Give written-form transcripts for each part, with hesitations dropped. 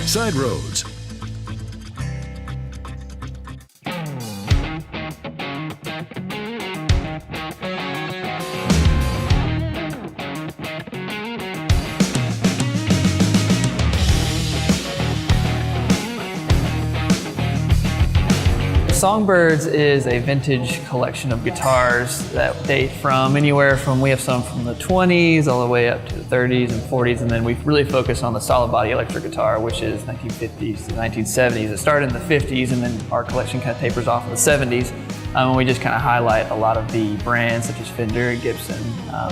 SideRoads. Songbirds is a vintage collection of guitars that date from anywhere from, we have some from the 20s all the way up to the 30s and 40s, and then we really focus on the solid body electric guitar, which is 1950s to 1970s. It started in the 50s, and then our collection kind of tapers off in the 70s. And we just kind of highlight a lot of the brands such as Fender, Gibson,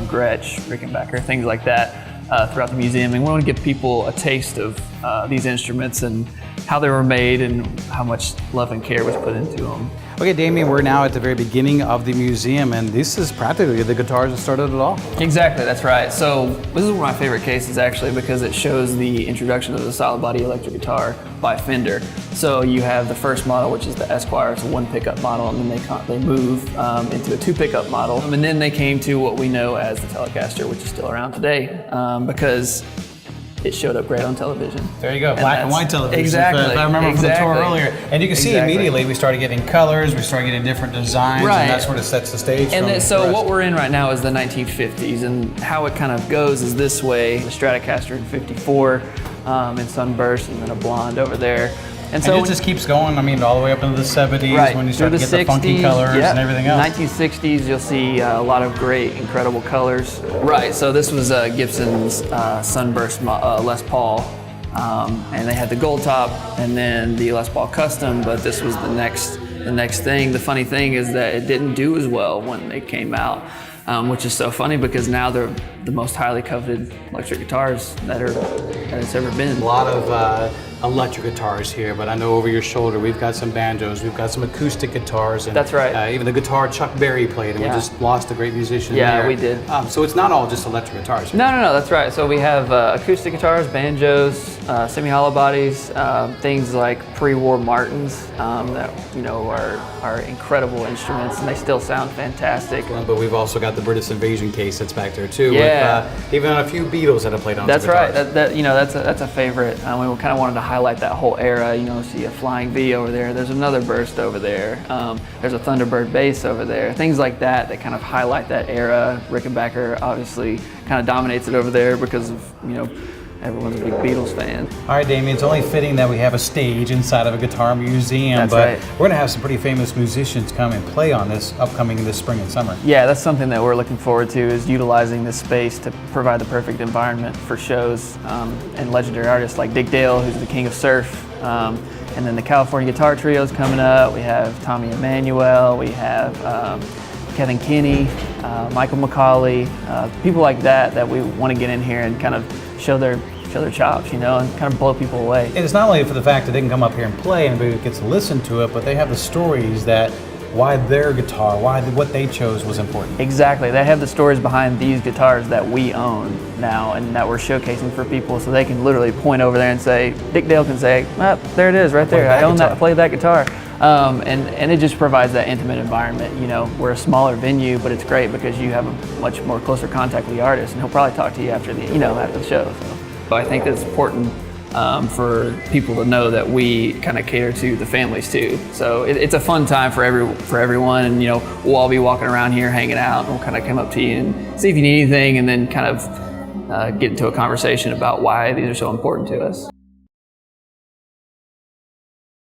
Gretsch, Rickenbacker, things like that throughout the museum. And we want to give people a taste of these instruments and how they were made and how much love and care was put into them. Okay, Damien, we're now at the very beginning of the museum, and this is practically the guitars that started it all. Exactly, that's right. So this is one of my favorite cases actually, because it shows the introduction of the solid body electric guitar by Fender. So you have the first model, which is the Esquire. It's a one pickup model, and then they move into a two pickup model. And then they came to what we know as the Telecaster, which is still around today, because it showed up great on television. There you go, black and white television. Exactly. If I remember from the tour earlier. And you can see immediately we started getting colors, we started getting different designs, and that sort of sets the stage. And so what we're in right now is the 1950s, and how it kind of goes is this way: the Stratocaster in '54, in Sunburst, and then a blonde over there. And so it just keeps going, I mean, all the way up into the 70s when you start to get the funky colors and everything else. 1960s, you'll see a lot of great, incredible colors. Right, so this was Gibson's Sunburst Les Paul, and they had the gold top and then the Les Paul Custom, but this was the next thing. The funny thing is that it didn't do as well when they came out, which is so funny because now they're the most highly coveted electric guitars that it's ever been. A lot of electric guitars here, but I know over your shoulder we've got some banjos, we've got some acoustic guitars, and that's right. Even the guitar Chuck Berry played, and we just lost a great musician there. Yeah, we did. So it's not all just electric guitars here. No, that's right. So we have acoustic guitars, banjos, semi-hollow bodies, things like pre-war Martins that are incredible instruments, and they still sound fantastic. But we've also got the British Invasion case that's back there too. Yeah. With even a few Beatles that have played on. That's right. That's a favorite. We kind of wanted to highlight that whole era. See a Flying V over there. There's another Burst over there. There's a Thunderbird bass over there. Things like that kind of highlight that era. Rickenbacker obviously kind of dominates it over there because of everyone's a big Beatles fan. All right, Damien, it's only fitting that we have a stage inside of a guitar museum, that's but right. We're going to have some pretty famous musicians come and play on this upcoming this spring and summer. Yeah, that's something that we're looking forward to, is utilizing this space to provide the perfect environment for shows and legendary artists like Dick Dale, who's the king of surf, and then the California Guitar Trio's coming up. We have Tommy Emmanuel, we have Kevin Kinney, Michael McCauley, people like that we want to get in here and kind of show their chops, and kind of blow people away. And it's not only for the fact that they can come up here and play and everybody gets to listen to it, but they have the stories that why their guitar, what they chose was important. Exactly. They have the stories behind these guitars that we own now and that we're showcasing for people, so they can literally point over there and say, Dick Dale can say, there it is right there. I own that, I played that guitar. And it just provides that intimate environment. We're a smaller venue, but it's great because you have a much more closer contact with the artist, and he'll probably talk to you after the show. So I think that's important for people to know that we kind of cater to the families too. So it's a fun time for everyone, and we'll all be walking around here hanging out, and we'll kind of come up to you and see if you need anything, and then kind of get into a conversation about why these are so important to us.